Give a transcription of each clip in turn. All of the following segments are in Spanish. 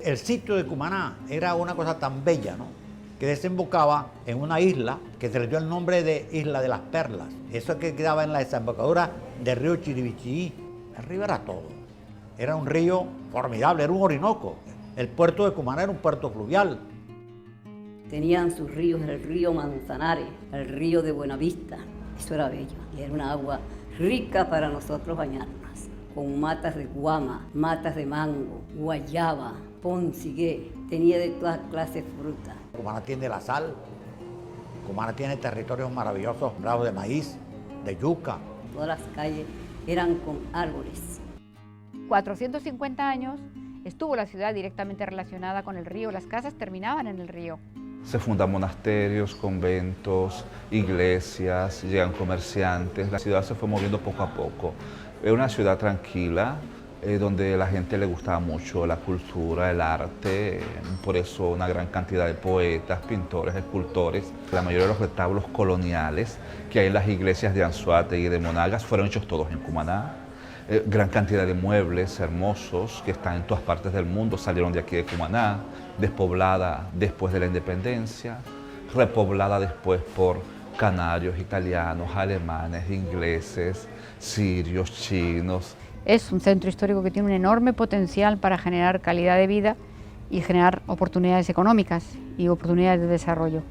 El sitio de Cumaná era una cosa tan bella, ¿no?, que desembocaba en una isla que se le dio el nombre de Isla de las Perlas. Eso que quedaba en la desembocadura del río Chiribichií. Arriba era todo. Era un río formidable, era un Orinoco. El puerto de Cumaná era un puerto fluvial. Tenían sus ríos, el río Manzanares, el río de Buenavista. Eso era bello y era una agua rica para nosotros bañarnos, con matas de guama, matas de mango, guayaba, poncigué, tenía de todas clases de frutas. Cumaná tiene la sal, Cumaná tiene territorios maravillosos, sembrados de maíz, de yuca. Todas las calles eran con árboles. 450 años estuvo la ciudad directamente relacionada con el río, las casas terminaban en el río. Se fundan monasterios, conventos, iglesias, llegan comerciantes, la ciudad se fue moviendo poco a poco. Era una ciudad tranquila, donde a la gente le gustaba mucho la cultura, el arte, por eso una gran cantidad de poetas, pintores, escultores. La mayoría de los retablos coloniales que hay en las iglesias de Anzoátegui y de Monagas fueron hechos todos en Cumaná. Gran cantidad de muebles hermosos que están en todas partes del mundo salieron de aquí de Cumaná, despoblada después de la independencia, repoblada después por canarios, italianos, alemanes, ingleses, sirios, chinos. Es un centro histórico que tiene un enorme potencial para generar calidad de vida y generar oportunidades económicas y oportunidades de desarrollo.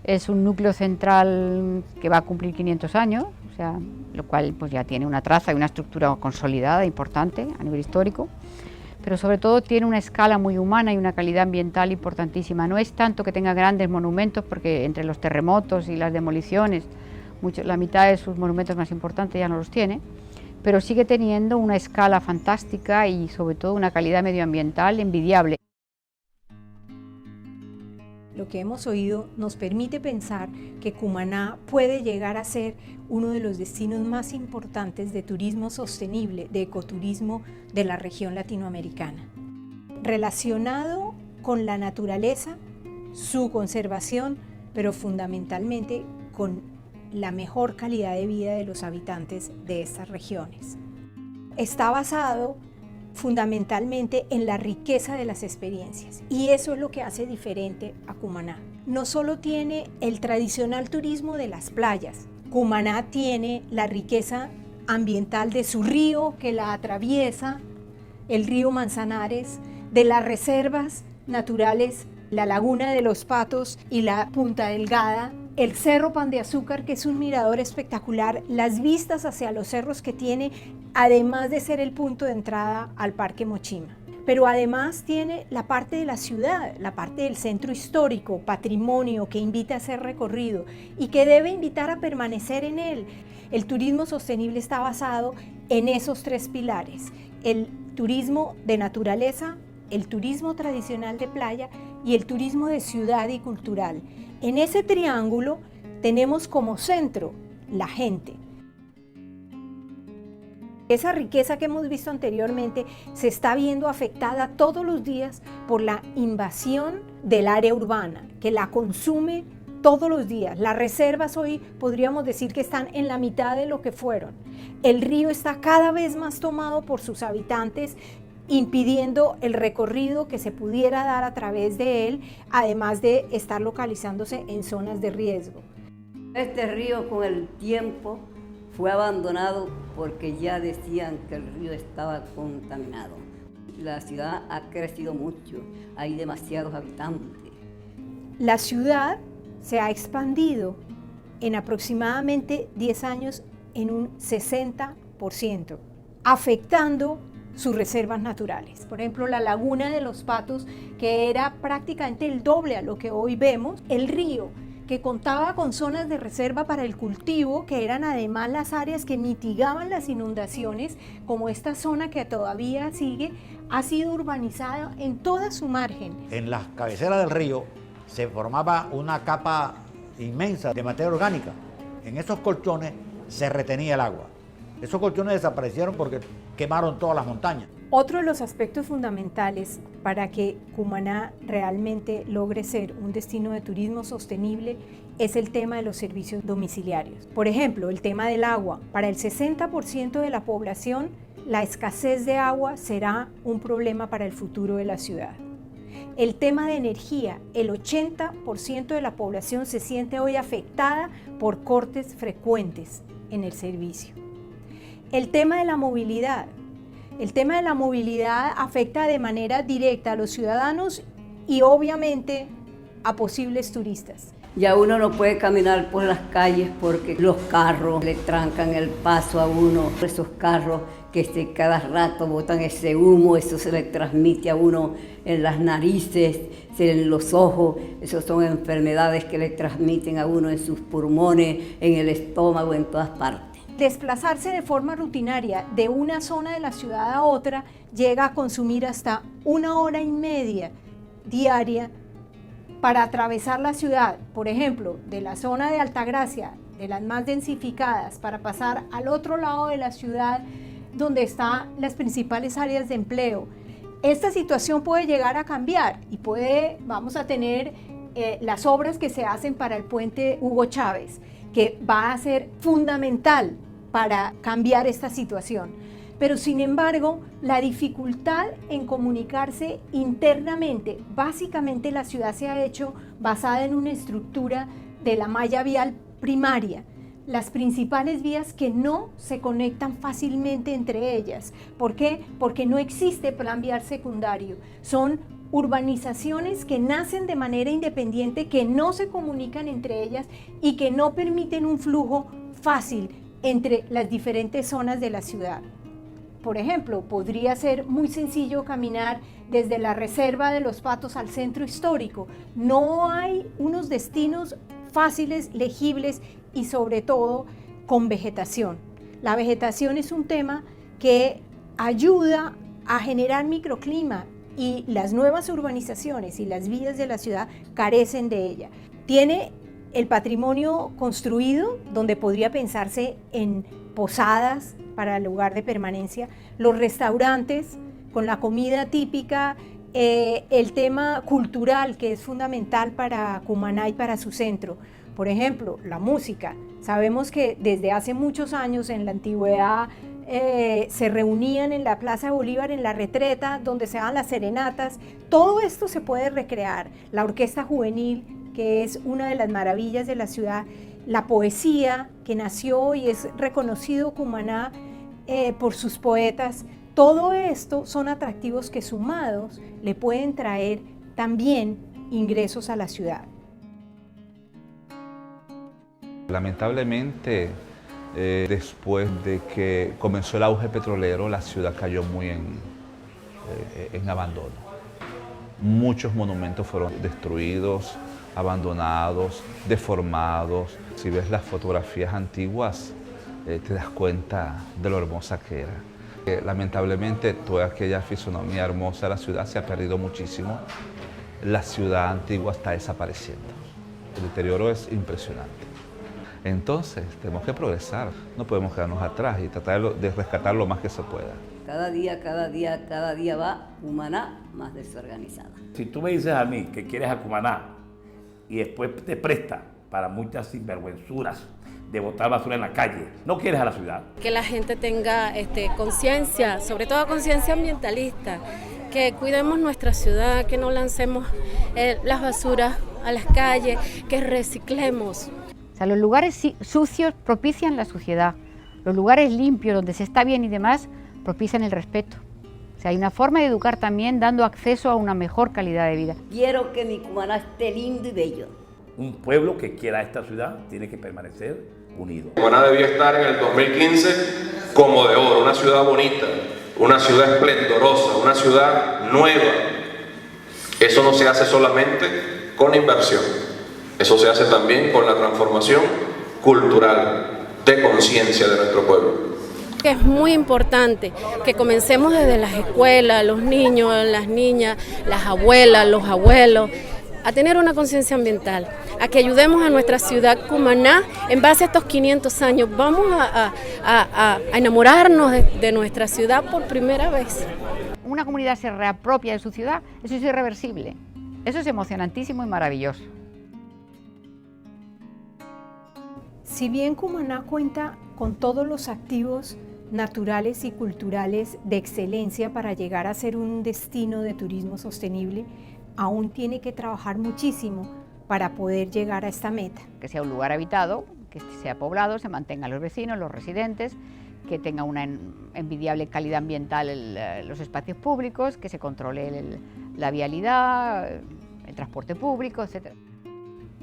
Es un núcleo central que va a cumplir 500 años, o sea, lo cual pues ya tiene una traza y una estructura consolidada, importante a nivel histórico, pero sobre todo tiene una escala muy humana y una calidad ambiental importantísima. No es tanto que tenga grandes monumentos, porque entre los terremotos y las demoliciones, la mitad de sus monumentos más importantes ya no los tiene, pero sigue teniendo una escala fantástica y sobre todo una calidad medioambiental envidiable. Lo que hemos oído nos permite pensar que Cumaná puede llegar a ser uno de los destinos más importantes de turismo sostenible, de ecoturismo de la región latinoamericana. Relacionado con la naturaleza, su conservación, pero fundamentalmente con la mejor calidad de vida de los habitantes de estas regiones. Está basado fundamentalmente en la riqueza de las experiencias, y eso es lo que hace diferente a Cumaná. No solo tiene el tradicional turismo de las playas, Cumaná tiene la riqueza ambiental de su río que la atraviesa, el río Manzanares, de las reservas naturales, la Laguna de los Patos y la Punta Delgada, el Cerro Pan de Azúcar, que es un mirador espectacular, las vistas hacia los cerros que tiene, además de ser el punto de entrada al Parque Mochima. Pero además tiene la parte de la ciudad, la parte del centro histórico, patrimonio que invita a ser recorrido y que debe invitar a permanecer en él. El turismo sostenible está basado en esos tres pilares: el turismo de naturaleza, el turismo tradicional de playa y el turismo de ciudad y cultural. En ese triángulo tenemos como centro la gente. Esa riqueza que hemos visto anteriormente se está viendo afectada todos los días por la invasión del área urbana, que la consume todos los días. Las reservas hoy podríamos decir que están en la mitad de lo que fueron. El río está cada vez más tomado por sus habitantes, impidiendo el recorrido que se pudiera dar a través de él, además de estar localizándose en zonas de riesgo. Este río con el tiempo fue abandonado porque ya decían que el río estaba contaminado. La ciudad ha crecido mucho, hay demasiados habitantes. La ciudad se ha expandido en aproximadamente 10 años en un 60%, afectando sus reservas naturales. Por ejemplo, la Laguna de los Patos, que era prácticamente el doble a lo que hoy vemos, el río, que contaba con zonas de reserva para el cultivo, que eran además las áreas que mitigaban las inundaciones, como esta zona que todavía sigue, ha sido urbanizada en toda su margen. En las cabeceras del río se formaba una capa inmensa de materia orgánica. En esos colchones se retenía el agua. Esos colchones desaparecieron porque quemaron todas las montañas. Otro de los aspectos fundamentales para que Cumaná realmente logre ser un destino de turismo sostenible es el tema de los servicios domiciliarios. Por ejemplo, el tema del agua. Para el 60% de la población, la escasez de agua será un problema para el futuro de la ciudad. El tema de energía, el 80% de la población se siente hoy afectada por cortes frecuentes en el servicio. El tema de la movilidad. El tema de la movilidad afecta de manera directa a los ciudadanos y obviamente a posibles turistas. Ya uno no puede caminar por las calles porque los carros le trancan el paso a uno. Esos carros que cada rato botan ese humo, eso se le transmite a uno en las narices, en los ojos. Esas son enfermedades que le transmiten a uno en sus pulmones, en el estómago, en todas partes. Desplazarse de forma rutinaria de una zona de la ciudad a otra llega a consumir hasta 1 hora y media diaria para atravesar la ciudad, por ejemplo, de la zona de Altagracia, de las más densificadas, para pasar al otro lado de la ciudad donde están las principales áreas de empleo. Esta situación puede llegar a cambiar y vamos a tener las obras que se hacen para el puente Hugo Chávez, que va a ser fundamental para cambiar esta situación. Pero sin embargo, la dificultad en comunicarse internamente, básicamente la ciudad se ha hecho basada en una estructura de la malla vial primaria, las principales vías que no se conectan fácilmente entre ellas. ¿Por qué? Porque no existe plan vial secundario. Son urbanizaciones que nacen de manera independiente, que no se comunican entre ellas y que no permiten un flujo fácil entre las diferentes zonas de la ciudad. Por ejemplo, podría ser muy sencillo caminar desde la Reserva de los Patos al centro histórico. No hay unos destinos fáciles, legibles y sobre todo con vegetación. La vegetación es un tema que ayuda a generar microclima y las nuevas urbanizaciones y las vías de la ciudad carecen de ella. Tiene el patrimonio construido, donde podría pensarse en posadas para el lugar de permanencia, los restaurantes con la comida típica, el tema cultural que es fundamental para Cumaná y para su centro. Por ejemplo, la música. Sabemos que desde hace muchos años en la antigüedad se reunían en la Plaza de Bolívar, en la Retreta, donde se daban las serenatas. Todo esto se puede recrear. La orquesta juvenil, que es una de las maravillas de la ciudad, la poesía que nació y es reconocido Cumaná por sus poetas. Todo esto son atractivos que sumados le pueden traer también ingresos a la ciudad. Lamentablemente, después de que comenzó el auge petrolero, la ciudad cayó muy en abandono. Muchos monumentos fueron destruidos, abandonados, deformados. Si ves las fotografías antiguas, te das cuenta de lo hermosa que era. Lamentablemente, toda aquella fisonomía hermosa de la ciudad se ha perdido muchísimo. La ciudad antigua está desapareciendo. El deterioro es impresionante. Entonces, tenemos que progresar. No podemos quedarnos atrás y tratar de rescatar lo más que se pueda. Cada día va Cumaná más desorganizada. Si tú me dices a mí que quieres a Cumaná y después te presta para muchas sinvergüenzuras de botar basura en la calle, no quieres a la ciudad. Que la gente tenga conciencia, sobre todo conciencia ambientalista, que cuidemos nuestra ciudad, que no lancemos las basuras a las calles, que reciclemos. O sea, los lugares sucios propician la suciedad, los lugares limpios, donde se está bien y demás, propician el respeto. O sea, hay una forma de educar también dando acceso a una mejor calidad de vida. Quiero que mi Cumaná esté lindo y bello. Un pueblo que quiera esta ciudad tiene que permanecer unido. Cumaná debió estar en el 2015 como de oro, una ciudad bonita, una ciudad esplendorosa, una ciudad nueva. Eso no se hace solamente con inversión, eso se hace también con la transformación cultural, de conciencia de nuestro pueblo. Es muy importante que comencemos desde las escuelas, los niños, las niñas, las abuelas, los abuelos, a tener una conciencia ambiental, a que ayudemos a nuestra ciudad Cumaná en base a estos 500 años. Vamos a enamorarnos de nuestra ciudad por primera vez. Una comunidad se reapropia de su ciudad, eso es irreversible. Eso es emocionantísimo y maravilloso. Si bien Cumaná cuenta con todos los activos naturales y culturales de excelencia para llegar a ser un destino de turismo sostenible, aún tiene que trabajar muchísimo para poder llegar a esta meta. Que sea un lugar habitado, que sea poblado, se mantengan los vecinos, los residentes, que tenga una envidiable calidad ambiental los espacios públicos, que se controle la vialidad, el transporte público, etc.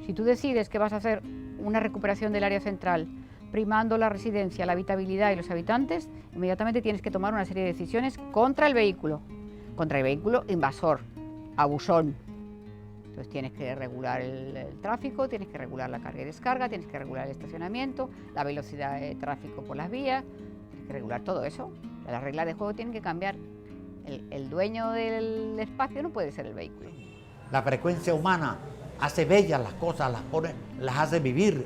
Si tú decides que vas a hacer una recuperación del área central, primando la residencia, la habitabilidad y los habitantes, inmediatamente tienes que tomar una serie de decisiones contra el vehículo invasor, abusón. Entonces tienes que regular el tráfico, tienes que regular la carga y descarga, tienes que regular el estacionamiento, la velocidad de tráfico por las vías, tienes que regular todo eso. Las reglas de juego tienen que cambiar. El dueño del espacio no puede ser el vehículo. La frecuencia humana hace bellas las cosas, las hace vivir,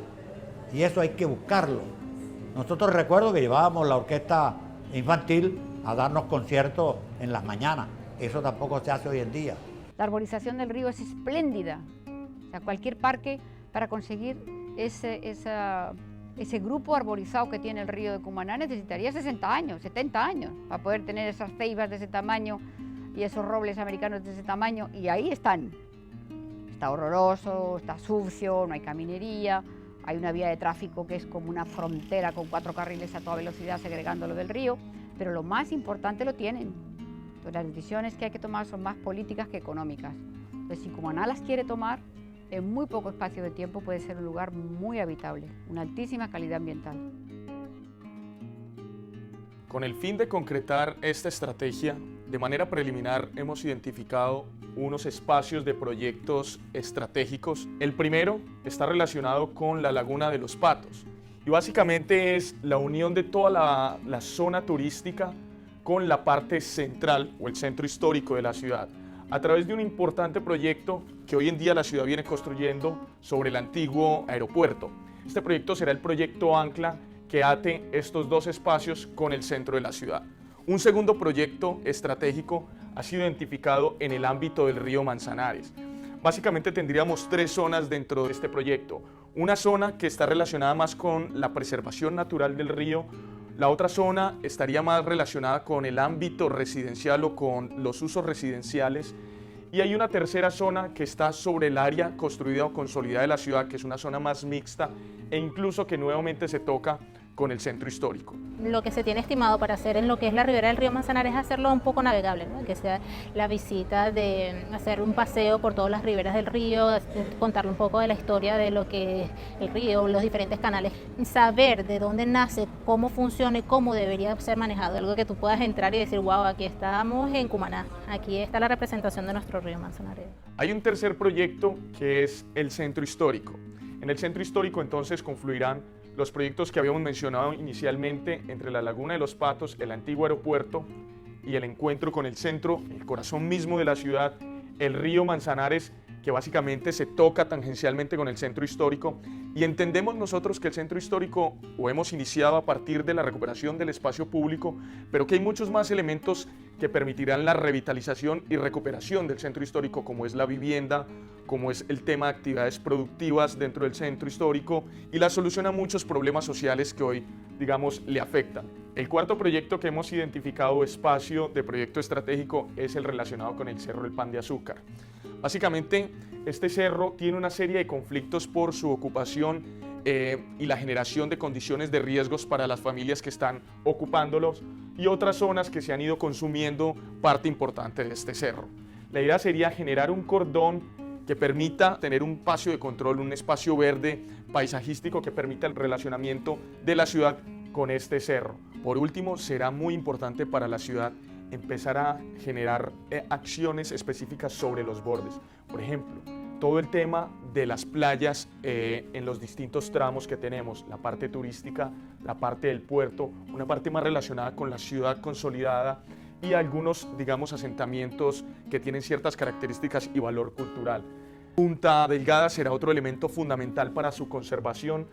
y eso hay que buscarlo. Nosotros recuerdo que llevábamos la orquesta infantil a darnos conciertos en las mañanas. Eso tampoco se hace hoy en día. La arborización del río es espléndida. O sea, cualquier parque para conseguir ese grupo arborizado que tiene el río de Cumaná necesitaría 60 años, 70 años para poder tener esas ceibas de ese tamaño y esos robles americanos de ese tamaño, y ahí están. Está horroroso, está sucio, no hay caminería, hay una vía de tráfico que es como una frontera con 4 carriles a toda velocidad segregándolo del río, pero lo más importante lo tienen. Entonces, las decisiones que hay que tomar son más políticas que económicas. Entonces, si Cumaná las quiere tomar, en muy poco espacio de tiempo puede ser un lugar muy habitable, una altísima calidad ambiental. Con el fin de concretar esta estrategia, de manera preliminar hemos identificado unos espacios de proyectos estratégicos. El primero está relacionado con la Laguna de los Patos y básicamente es la unión de toda la zona turística con la parte central o el centro histórico de la ciudad, a través de un importante proyecto que hoy en día la ciudad viene construyendo sobre el antiguo aeropuerto. Este proyecto será el proyecto Ancla, que ate estos dos espacios con el centro de la ciudad. Un segundo proyecto estratégico ha sido identificado en el ámbito del río Manzanares. Básicamente tendríamos 3 zonas dentro de este proyecto. Una zona que está relacionada más con la preservación natural del río. La otra zona estaría más relacionada con el ámbito residencial o con los usos residenciales. Y hay una tercera zona que está sobre el área construida o consolidada de la ciudad, que es una zona más mixta e incluso que nuevamente se toca con el centro histórico. Lo que se tiene estimado para hacer en lo que es la ribera del río Manzanares es hacerlo un poco navegable, ¿no? Que sea la visita de hacer un paseo por todas las riberas del río, contarle un poco de la historia de lo que es el río, los diferentes canales, saber de dónde nace, cómo funciona y cómo debería ser manejado, algo que tú puedas entrar y decir, wow, aquí estamos en Cumaná, aquí está la representación de nuestro río Manzanares. Hay un tercer proyecto que es el centro histórico. En el centro histórico entonces confluirán los proyectos que habíamos mencionado inicialmente entre la Laguna de los Patos, el antiguo aeropuerto y el encuentro con el centro, el corazón mismo de la ciudad, el río Manzanares, que básicamente se toca tangencialmente con el centro histórico, y entendemos nosotros que el centro histórico lo hemos iniciado a partir de la recuperación del espacio público, pero que hay muchos más elementos que permitirán la revitalización y recuperación del centro histórico, como es la vivienda, como es el tema de actividades productivas dentro del centro histórico y la solución a muchos problemas sociales que hoy, digamos, le afectan. El cuarto proyecto que hemos identificado, espacio de proyecto estratégico, es el relacionado con el Cerro del Pan de Azúcar. Básicamente, este cerro tiene una serie de conflictos por su ocupación y la generación de condiciones de riesgos para las familias que están ocupándolos y otras zonas que se han ido consumiendo parte importante de este cerro. La idea sería generar un cordón que permita tener un espacio de control, un espacio verde paisajístico que permita el relacionamiento de la ciudad con este cerro. Por último, será muy importante para la ciudad empezar a generar acciones específicas sobre los bordes. Por ejemplo, todo el tema de las playas en los distintos tramos que tenemos, la parte turística, la parte del puerto, una parte más relacionada con la ciudad consolidada y algunos, digamos, asentamientos que tienen ciertas características y valor cultural. Punta Delgada será otro elemento fundamental para su conservación.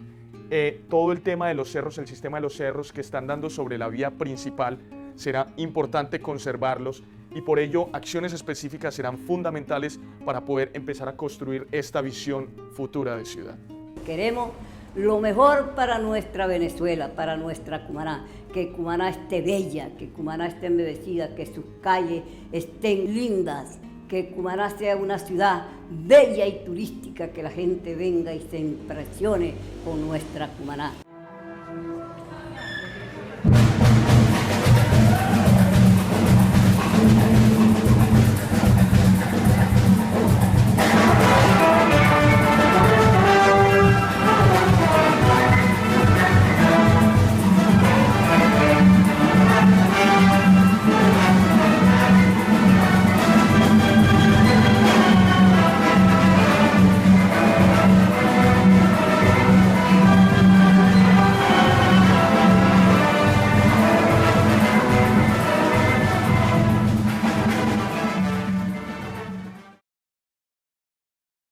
Todo el tema de los cerros, el sistema de los cerros que están dando sobre la vía principal, será importante conservarlos y por ello acciones específicas serán fundamentales para poder empezar a construir esta visión futura de ciudad. Queremos lo mejor para nuestra Venezuela, para nuestra Cumaná, que Cumaná esté bella, que Cumaná esté embellecida, que sus calles estén lindas, que Cumaná sea una ciudad bella y turística, que la gente venga y se impresione con nuestra Cumaná.